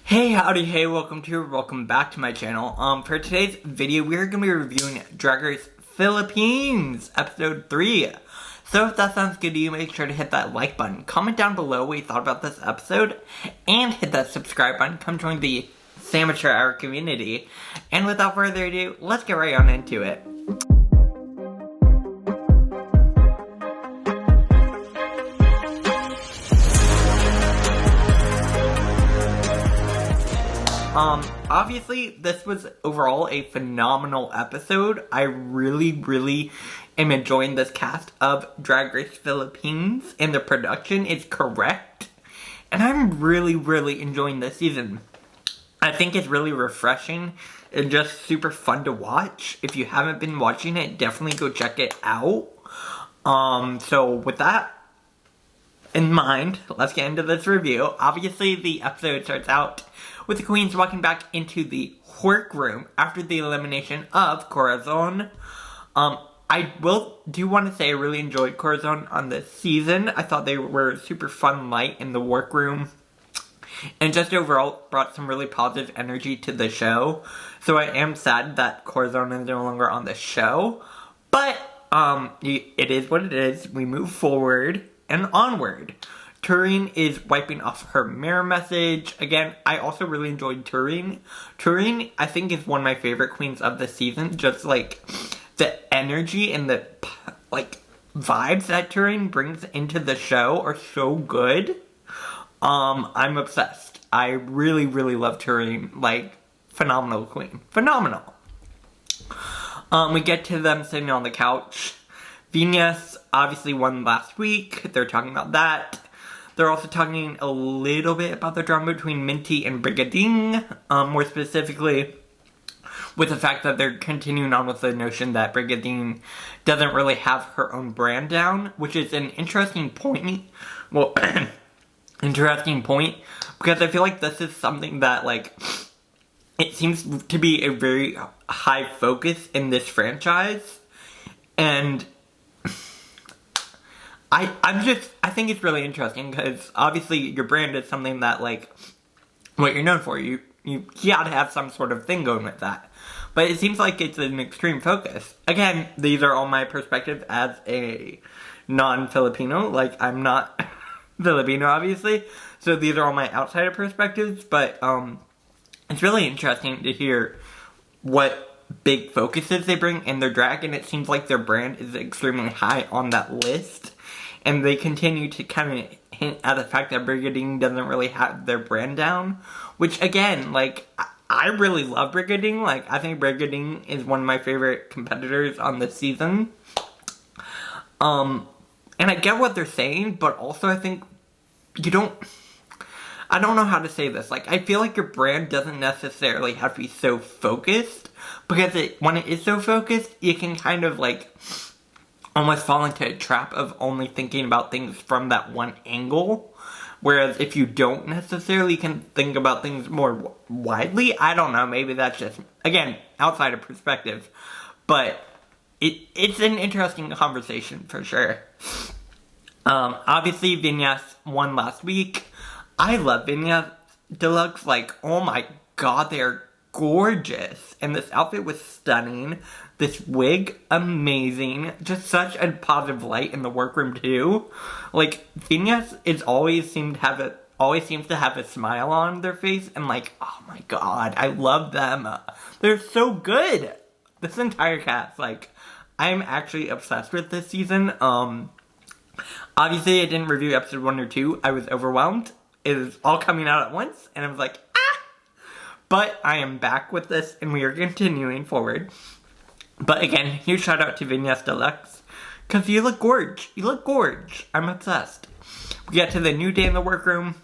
Hey, howdy, hey, welcome back to my channel. For today's video, we're going to be reviewing Drag Race Philippines, episode 3. So if that sounds good to you, make sure to hit that like button, comment down below what you thought about this episode, and hit that subscribe button. Come join the Amateur Hour community. And without further ado, let's get right on into it. Obviously, this was overall a phenomenal episode. I really am enjoying this cast of Drag Race Philippines, and the production is correct. And I'm really enjoying this season. I think it's really refreshing and just super fun to watch. If you haven't been watching it, definitely go check it out. So with that in mind, let's get into this review. Obviously, the episode starts out with the queens walking back into the workroom after the elimination of Corazon. I do want to say I really enjoyed Corazon on this season. I thought they were super fun, light in the workroom, and just overall brought some really positive energy to the show. So I am sad that Corazon is no longer on the show, but it is what it is. We move forward and onward. Turin is wiping off her mirror message. Again, I also really enjoyed Turin. Turin, I think, is one of my favorite queens of the season. Just, like, the energy and the, like, vibes that Turin brings into the show are so good. I'm obsessed. I really love Turin. Like, phenomenal queen. Phenomenal. We get to them sitting on the couch. Venus obviously won last week. They're talking about that. They're also talking a little bit about the drama between Minty and Brigadine, more specifically with the fact that they're continuing on with the notion that Brigadine doesn't really have her own brand down, which is an interesting point. Well, interesting point, because I feel like this is something that, like, it seems to be a very high focus in this franchise, and I think it's really interesting, because obviously your brand is something that, like, what you're known for. You gotta have some sort of thing going with that. But it seems like it's an extreme focus. Again, these are all my perspectives as a non-Filipino. Like, I'm not Filipino, obviously. So these are all my outsider perspectives. But it's really interesting to hear what big focuses they bring in their drag. And it seems like their brand is extremely high on that list. And they continue to kind of hint at the fact that Brigadine doesn't really have their brand down. Which, again, like, I really love Brigadine. Like, I think Brigadine is one of my favorite competitors on this season. And I get what they're saying, but also I think I don't know how to say this. Like, I feel like your brand doesn't necessarily have to be so focused. Because when it is so focused, you can kind of, like, almost fall into a trap of only thinking about things from that one angle. Whereas if you don't necessarily can think about things more widely, I don't know, maybe that's just, again, outside of perspective. But it's an interesting conversation for sure. Obviously, Vinyas won last week. I love Vinyas Deluxe. Like, oh my god, they are gorgeous. And this outfit was stunning. This wig, amazing. Just such a positive light in the workroom too. Like, Vinyas always seems to have a smile on their face, and, like, oh my god, I love them. They're so good. This entire cast, like, I'm actually obsessed with this season. Obviously I didn't review episode 1 or 2. I was overwhelmed. It was all coming out at once, and I was like, ah! But I am back with this, and we are continuing forward. But again, huge shout out to Vinyas Deluxe, because you look gorge. You look gorge. I'm obsessed. We get to the new day in the workroom.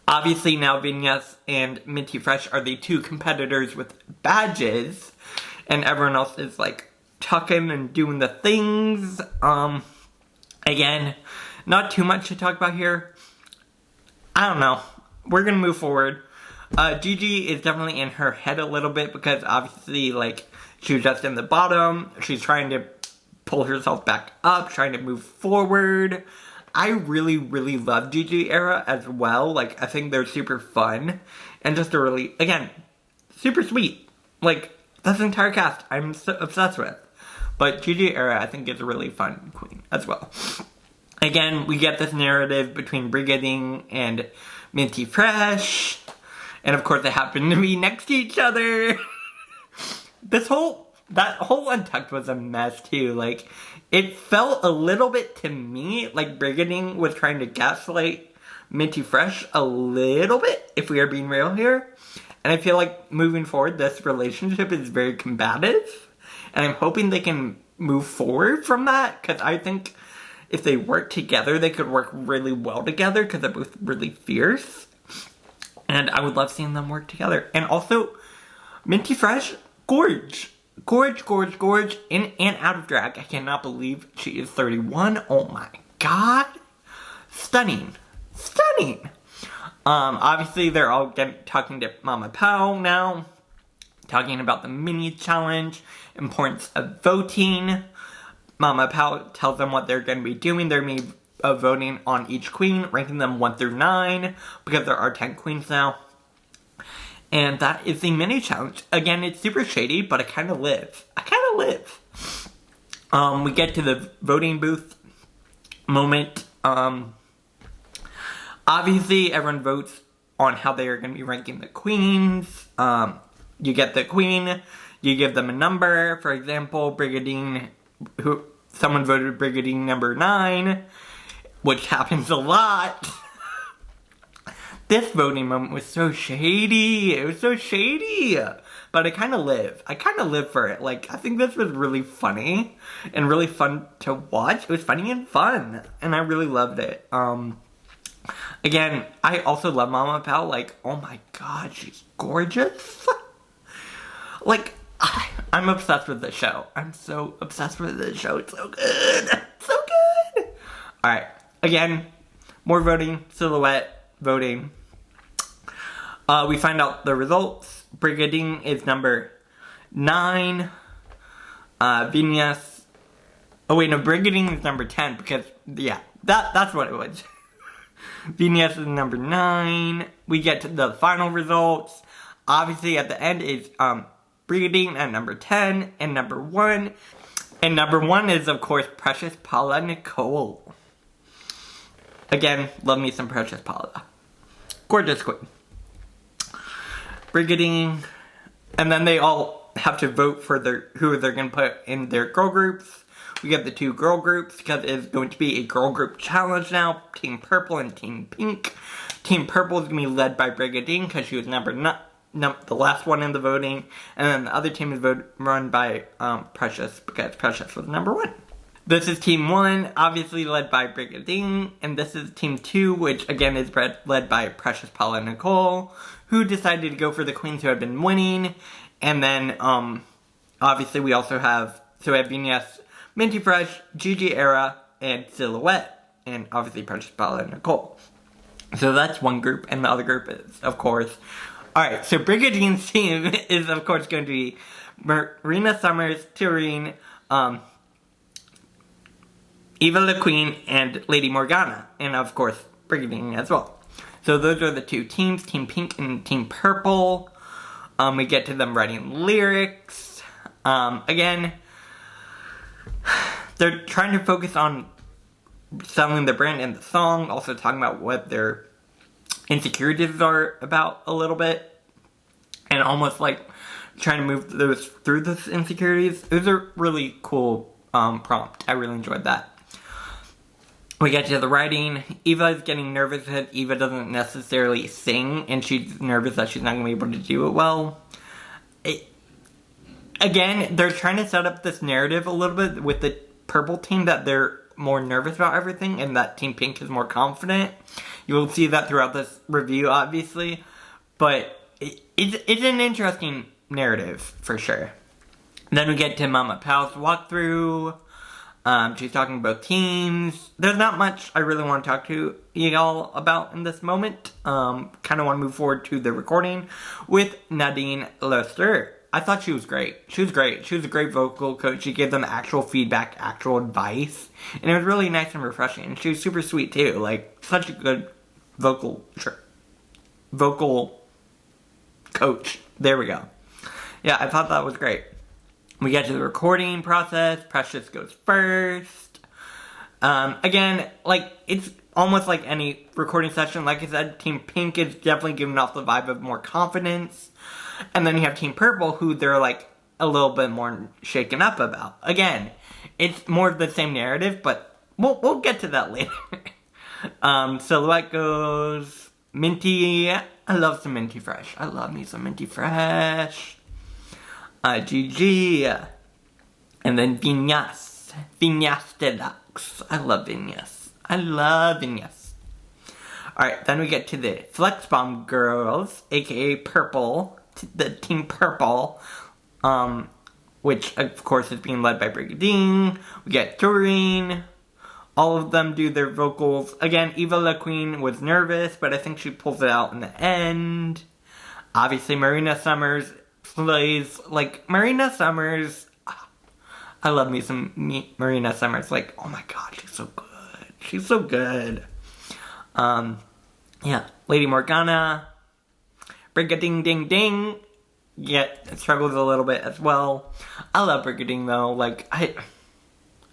Obviously now Vinyas and Minty Fresh are the two competitors with badges, and everyone else is, like, tucking and doing the things. Again, not too much to talk about here. I don't know. We're gonna move forward. Gigi is definitely in her head a little bit, because obviously, like, she was just in the bottom. She's trying to pull herself back up, trying to move forward. I really, really love Gigi era as well. Like, I think they're super fun. And just a really, again, super sweet. Like, this entire cast I'm so obsessed with. But Gigi era, I think, is a really fun queen as well. Again, we get this narrative between Brigadine and Minty Fresh. And of course, they happen to be next to each other. That whole Untucked was a mess too. Like, it felt a little bit to me like Brigadine was trying to gaslight Minty Fresh a little bit, if we are being real here. And I feel like moving forward, this relationship is very combative. And I'm hoping they can move forward from that, because I think if they work together, they could work really well together, because they're both really fierce. And I would love seeing them work together. And also, Minty Fresh, gorge, in and out of drag. I cannot believe she is 31. Oh my god. Stunning. Obviously, they're all talking to Mama Pao now. Talking about the mini challenge, importance of voting. Mama Pao tells them what they're going to be doing. They're going to be voting on each queen, ranking them 1 through 9, because there are 10 queens now. And that is the mini challenge. Again, it's super shady, but I kind of live. We get to the voting booth moment. Obviously, everyone votes on how they are going to be ranking the queens. You get the queen, you give them a number. For example, Brigadine, someone voted Brigadine number 9, which happens a lot. This voting moment was so shady. It was so shady. But I kind of live. For it. Like, I think this was really funny and really fun to watch. It was funny and fun. And I really loved it. Again, I also love Mama Pao. Like, oh my god, she's gorgeous. Like, I'm obsessed with this show. I'm so obsessed with this show. It's so good. So good. Alright. Again, more voting. Silhouette voting. We find out the results. Brigadine is number 9. Venus. Oh wait, no, Brigadine is number 10 because, yeah, that's what it was. Venus is number 9. We get to the final results. Obviously, at the end is Brigadine at number 10 and number 1. And number 1 is, of course, Precious Paula Nicole. Again, love me some Precious Paula. Gorgeous queen. Brigadine. And then they all have to vote for who they're going to put in their girl groups. We get the 2 girl groups because it's going to be a girl group challenge now. Team Purple and Team Pink. Team Purple is going to be led by Brigadine because she was the last one in the voting. And then the other team is run by Precious because Precious was number 1. This is Team 1, obviously led by Brigadine. And this is Team 2, which again is led by Precious Paula Nicole, who decided to go for the queens who had been winning. And then, obviously we also have, so we have Venus, Minty Fresh, Gigi Era, and Silhouette. And obviously Precious Paula Nicole. So that's one group, and the other group is, of course... Alright, so Brigadine's team is, of course, going to be Marina Summers, Turine, Eva the Queen, and Lady Morgana. And, of course, Brigadine as well. So those are the 2 teams, Team Pink and Team Purple. We get to them writing lyrics. Again, they're trying to focus on selling the brand and the song, also talking about what their insecurities are about a little bit, and almost like trying to move those through those insecurities. It was a really cool prompt. I really enjoyed that. We get to the writing. Eva is getting nervous because Eva doesn't necessarily sing, and she's nervous that she's not going to be able to do it well. Again, they're trying to set up this narrative a little bit with the purple team that they're more nervous about everything, and that Team Pink is more confident. You will see that throughout this review, obviously. But it's an interesting narrative, for sure. Then we get to Mama Pao's walkthrough. She's talking about teams. There's not much I really want to talk to y'all about in this moment. Kind of want to move forward to the recording with Nadine Lester. I thought she was great. She was great. She was a great vocal coach. She gave them actual feedback, actual advice. And it was really nice and refreshing. And she was super sweet too. Like, such a good vocal coach. There we go. Yeah, I thought that was great. We get to the recording process. Precious goes first. Again, like, it's almost like any recording session. Like I said, Team Pink is definitely giving off the vibe of more confidence. And then you have Team Purple, who they're, like, a little bit more shaken up about. Again, it's more of the same narrative, but we'll get to that later. Silhouette goes Minty. I love some Minty Fresh. I love me some Minty Fresh. Gigi. And then Vinyas. Vinyas Deluxe. I love Vinyas. I love Vinyas. Alright, then we get to the Flex Bomb girls, aka Purple. The Team Purple, which of course is being led by Brigadine. We get Doreen. All of them do their vocals. Again, Eva La Queen was nervous, but I think she pulls it out in the end. Obviously, Marina Summers plays, like, Marina Summers. I love me some Marina Summers. Like, oh my god, she's so good. She's so good. Yeah, Lady Morgana. Brigading Ding Ding, yet struggles a little bit as well. I love Brigading though, like, I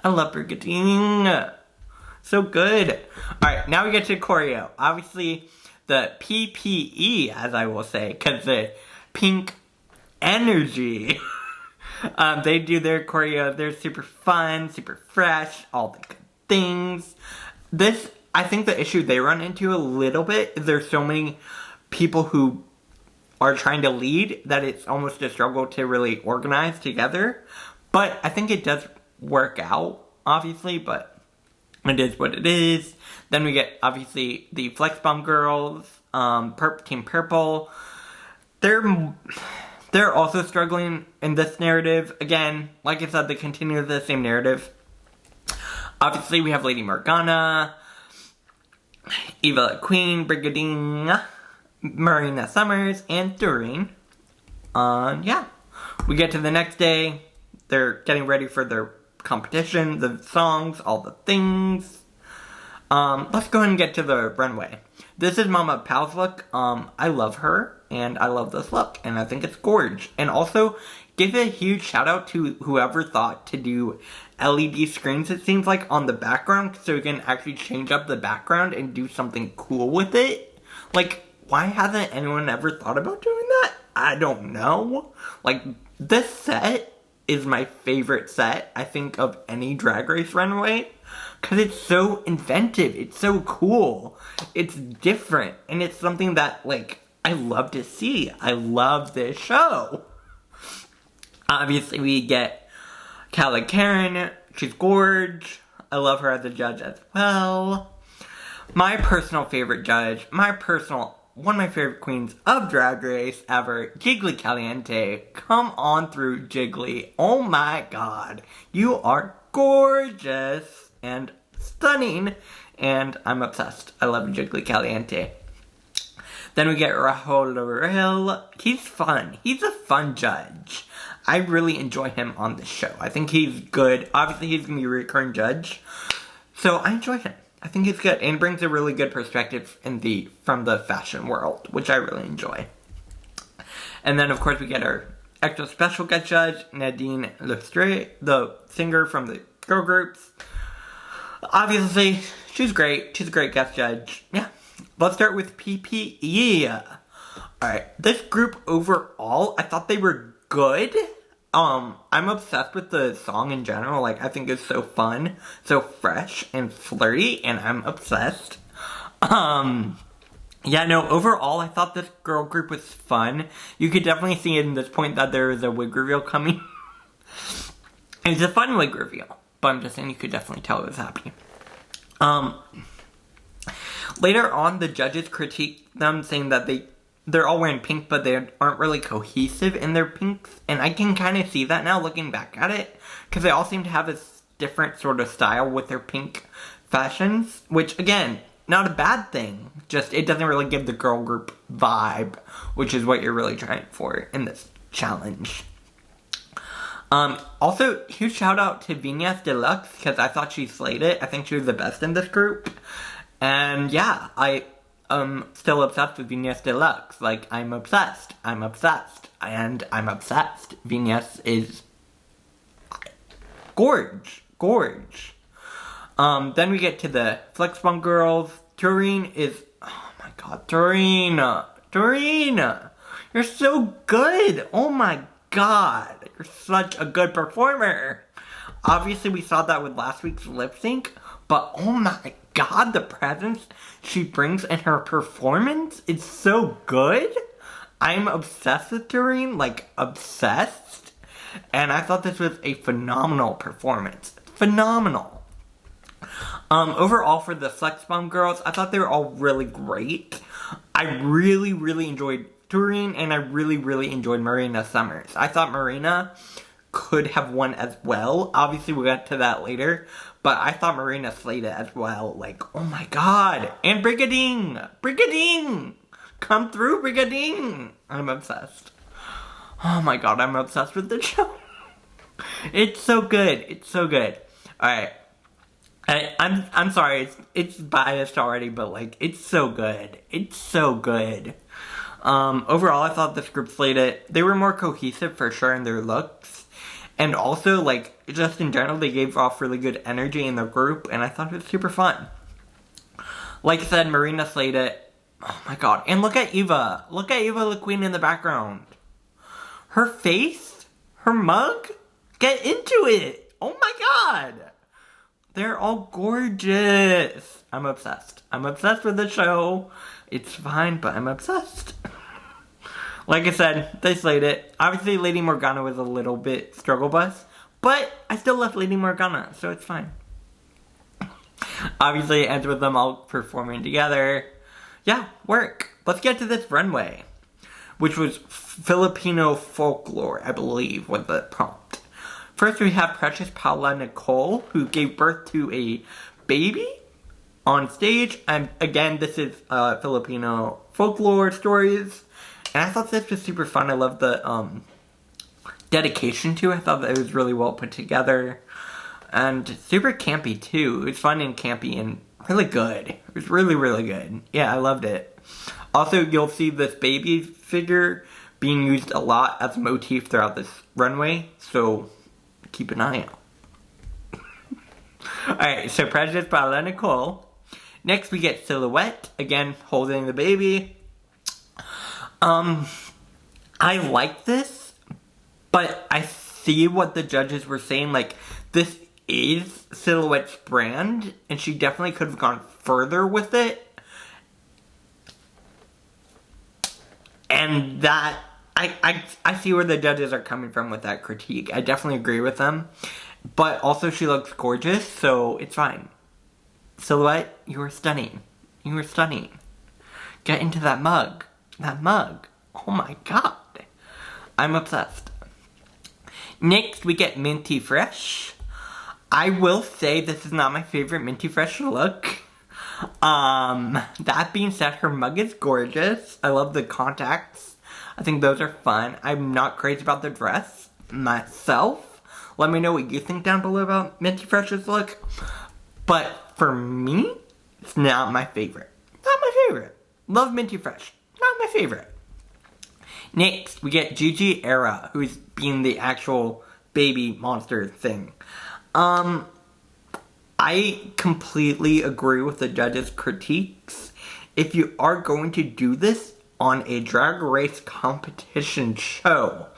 love Brigading. So good. Alright, now we get to choreo. Obviously, the PPE, as I will say, because the Pink Energy, they do their choreo. They're super fun, super fresh, all the good things. This, I think the issue they run into a little bit is there's so many people who are trying to lead that it's almost a struggle to really organize together. But I think it does work out, obviously, but it is what it is. Then we get, obviously, the Flex Bomb girls, Team Purple. They're also struggling in this narrative. Again, like I said, they continue the same narrative. Obviously, we have Lady Morgana, Eva La Queen, Brigadine, Marina Summers, and Doreen. Yeah. We get to the next day. They're getting ready for their competition, the songs, all the things. Let's go ahead and get to the runway. This is Mama Pal's look. I love her, and I love this look, and I think it's gorge. And also, give a huge shout out to whoever thought to do LED screens, it seems like, on the background, so you can actually change up the background and do something cool with it. Like, why hasn't anyone ever thought about doing that? I don't know. Like, this set is my favorite set, I think, of any Drag Race runway. Because it's so inventive. It's so cool. It's different. And it's something that, like, I love to see. I love this show. Obviously, we get Calla Karen. She's gorge. I love her as a judge as well. My personal favorite judge, one of my favorite queens of Drag Race ever, Jiggly Caliente. Come on through, Jiggly. Oh my god. You are gorgeous and stunning, and I'm obsessed. I love Jiggly Caliente. Then we get Rahul. He's fun. He's a fun judge. I really enjoy him on this show. I think he's good. Obviously, he's going to be a recurring judge. So I enjoy him. I think he's good and brings a really good perspective from the fashion world, which I really enjoy. And then, of course, we get our extra special guest judge, Nadine Lustre, the singer from the girl groups. Obviously, she's great. She's a great guest judge. Yeah. Let's start with PPE. Alright, this group overall, I thought they were good. I'm obsessed with the song in general. Like, I think it's so fun, so fresh and flirty, and I'm obsessed. Yeah, no, overall, I thought this girl group was fun. You could definitely see in this point that there is a wig reveal coming. It's a fun wig reveal, but I'm just saying you could definitely tell it was happening. Later on, the judges critiqued them, saying that they're all wearing pink, but they aren't really cohesive in their pinks. And I can kind of see that now, looking back at it. Because they all seem to have a different sort of style with their pink fashions. Which, again, not a bad thing. Just, it doesn't really give the girl group vibe. Which is what you're really trying for in this challenge. Also, huge shout out to Venus Deluxe, because I thought she slayed it. I think she was the best in this group. And yeah, I still obsessed with Venus Deluxe. Like, I'm obsessed. I'm obsessed. And I'm obsessed. Venus is gorge. Gorge. Then we get to the Flex Bomb girls. Tureen is, oh my god, Tureen, you're so good. Oh my god, you're such a good performer. Obviously, we saw that with last week's lip sync, but oh my god, the presence she brings in her performance is so good. I'm obsessed with Tureen, like obsessed. And I thought this was a phenomenal performance. Phenomenal. Overall for the Flex Bomb girls, I thought they were all really great. I really, really enjoyed Tureen, and I really, really enjoyed Marina Summers. I thought Marina could have won as well. Obviously, we'll get to that later, but I thought Marina slayed it as well. Like, oh my god. And Brigading! Come through, Brigading! I'm obsessed. Oh my god, I'm obsessed with the show. It's so good. It's so good. Alright. I'm sorry, it's biased already, but like, it's so good. It's so good. Overall, I thought this group slayed it. They were more cohesive for sure in their looks. And also, like, just in general, they gave off really good energy in the group, and I thought it was super fun. Like I said, Marina slayed it. Oh my god. And look at Eva. Look at Eva the Queen in the background. Her face, her mug, get into it. Oh my god. They're all gorgeous. I'm obsessed. I'm obsessed with the show. It's fine, but I'm obsessed. Like I said, they slayed it. Obviously, Lady Morgana was a little bit struggle bus, but I still love Lady Morgana, so it's fine. Obviously, it ends with them all performing together. Yeah, work. Let's get to this runway, which was Filipino folklore, I believe, was the prompt. First, we have Precious Paula Nicole, who gave birth to a baby on stage. And again, this is Filipino folklore stories. And I thought this was super fun. I love the dedication to it. I thought that it was really well put together. And super campy, too. It was fun and campy and really good. It was really, really good. Yeah, I loved it. Also, you'll see this baby figure being used a lot as a motif throughout this runway. So keep an eye out. Alright, so Precious Paula Nicole. Next we get Silhouette, again holding the baby. I like this, but I see what the judges were saying, like, this is Silhouette's brand, and she definitely could have gone further with it. And that, I see where the judges are coming from with that critique. I definitely agree with them. But also she looks gorgeous, so it's fine. Silhouette, you are stunning. You are stunning. Get into that mug. That mug. Oh my god. I'm obsessed. Next, we get Minty Fresh. I will say this is not my favorite Minty Fresh look. That being said, her mug is gorgeous. I love the contacts. I think those are fun. I'm not crazy about the dress myself. Let me know what you think down below about Minty Fresh's look. But for me, it's not my favorite. Not my favorite. Love Minty Fresh. Not my favorite. Next, we get Gigi Era, who's being the actual baby monster thing. I completely agree with the judges' critiques. If you are going to do this on a drag race competition show,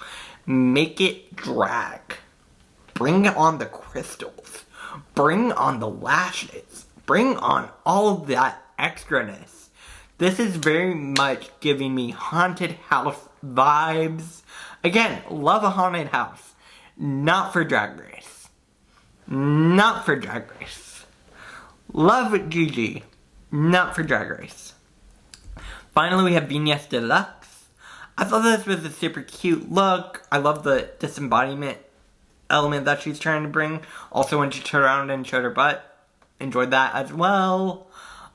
make it drag. Bring on the crystals. Bring on the lashes. Bring on all of that extraness. This is very much giving me haunted house vibes. Again, love a haunted house. Not for Drag Race. Not for Drag Race. Love Gigi. Not for Drag Race. Finally, we have Venus Deluxe. I thought this was a super cute look. I love the disembodiment element that she's trying to bring. Also, when she turned around and showed her butt, enjoyed that as well.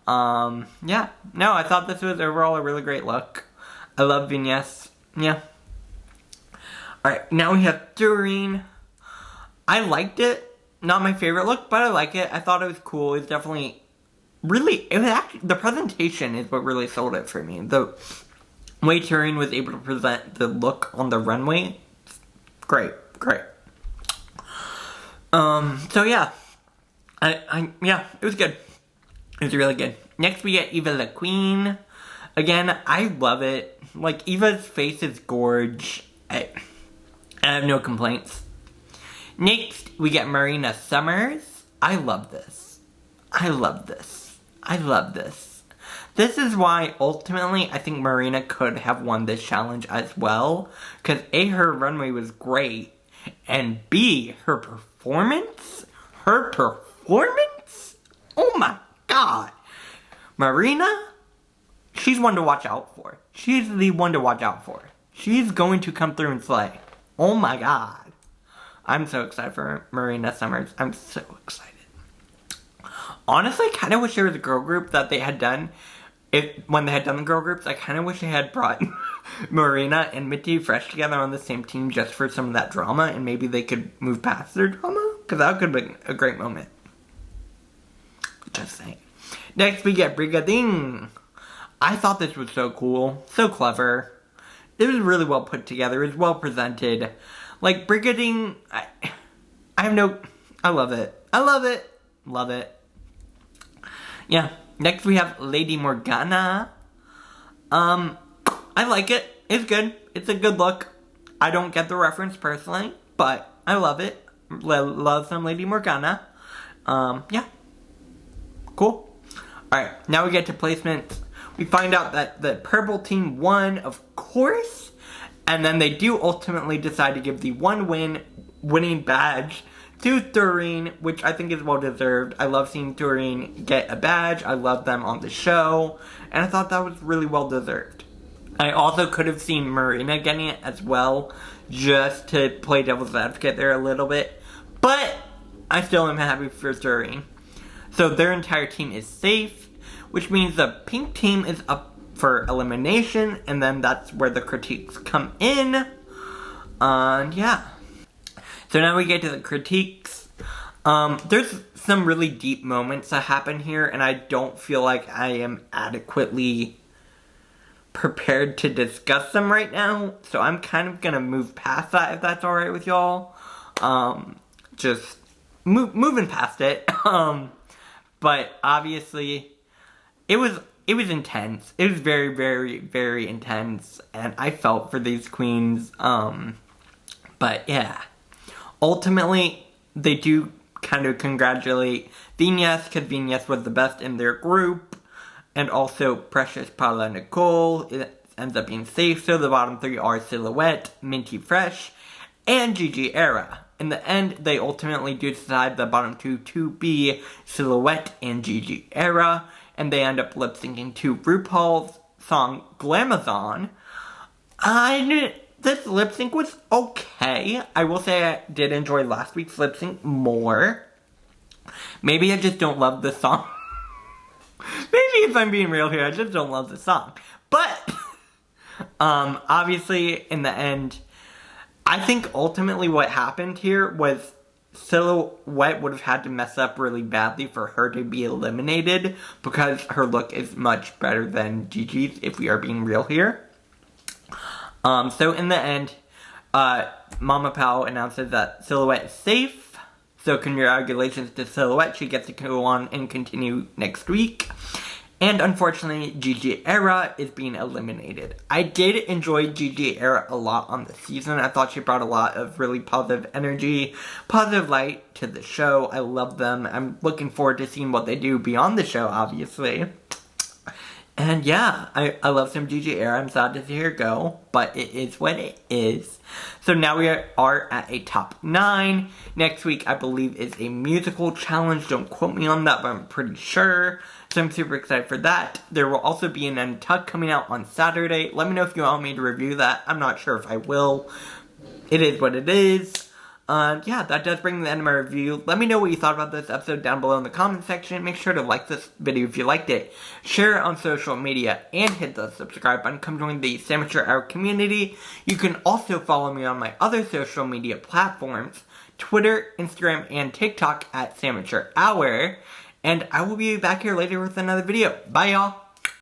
Yeah. No, I thought this was overall a really great look. I love Venus. Yeah. Alright, now we have Doreen. I liked it. Not my favorite look, but I like it. I thought it was cool. It was definitely it was actually, the presentation is what really sold it for me. The way Doreen was able to present the look on the runway, great. So yeah. Yeah, it was good. It was really good. Next we get Eva the Queen. Again, I love it. Like, Eva's face is gorge. I have no complaints. Next, we get Marina Summers. I love this. This is why, ultimately, I think Marina could have won this challenge as well. Because A, her runway was great. And B, her performance? Oh my god. Marina, she's one to watch out for. She's the one to watch out for. She's going to come through and slay. Oh my god. I'm so excited for Marina Summers. I'm so excited. Honestly, I kind of wish there was a girl group that they had done. When they had done the girl groups, I kind of wish they had brought Marina and Minty Fresh together on the same team just for some of that drama, and maybe they could move past their drama, because that could have been a great moment. Just saying. Next, we get Brigading. I thought this was so cool, so clever. It was really well put together. It was well presented. Like, Brigading, I love it. Love it. Yeah. Next we have Lady Morgana. I like it. It's good. It's a good look. I don't get the reference personally, but I love it. Love some Lady Morgana. Yeah. Cool. Alright, now we get to placements. We find out that the purple team won, of course. And then they do ultimately decide to give the winning badge to Doreen, which I think is well deserved. I love seeing Doreen get a badge. I love them on the show. And I thought that was really well deserved. I also could have seen Marina getting it as well, just to play devil's advocate there a little bit. But I still am happy for Doreen. So their entire team is safe, which means the pink team is up for elimination, and then that's where the critiques come in. And yeah. So now we get to the critiques. There's some really deep moments that happen here, and I don't feel like I am adequately prepared to discuss them right now. So I'm kind of gonna move past that, if that's alright with y'all. Just moving past it. But obviously, it was intense. It was very, very, very intense. And I felt for these queens. But yeah. Ultimately, they do kind of congratulate Venus, because Venus was the best in their group. And also Precious, Paula, Nicole. It ends up being safe. So the bottom three are Silhouette, Minty Fresh, and Gigi Era. In the end, they ultimately do decide the bottom two to be Silhouette and Gigi Era. And they end up lip-syncing to RuPaul's song Glamazon. This lip-sync was okay. I will say I did enjoy last week's lip-sync more. Maybe I just don't love the song. Maybe if I'm being real here, I just don't love the song. But, obviously, in the end, I think ultimately what happened here was Silhouette would have had to mess up really badly for her to be eliminated, because her look is much better than Gigi's, if we are being real here. So in the end, Mama Pao announces that Silhouette is safe. So congratulations to Silhouette. She gets to go on and continue next week. And unfortunately, Gigi Era is being eliminated. I did enjoy Gigi Era a lot on the season. I thought she brought a lot of really positive energy, positive light to the show. I love them. I'm looking forward to seeing what they do beyond the show, obviously. And yeah, I love some Gigi Era. I'm sad to see her go, but it is what it is. So now we are at a top 9. Next week, I believe, is a musical challenge. Don't quote me on that, but I'm pretty sure. So I'm super excited for that. There will also be an Untucked coming out on Saturday. Let me know if you want me to review that. I'm not sure if I will. It is what it is. Yeah, that does bring the end of my review. Let me know what you thought about this episode down below in the comment section. Make sure to like this video if you liked it. Share it on social media and hit the subscribe button. Come join the Samature Hour community. You can also follow me on my other social media platforms, Twitter, Instagram, and TikTok at Samature Hour. And I will be back here later with another video. Bye, y'all.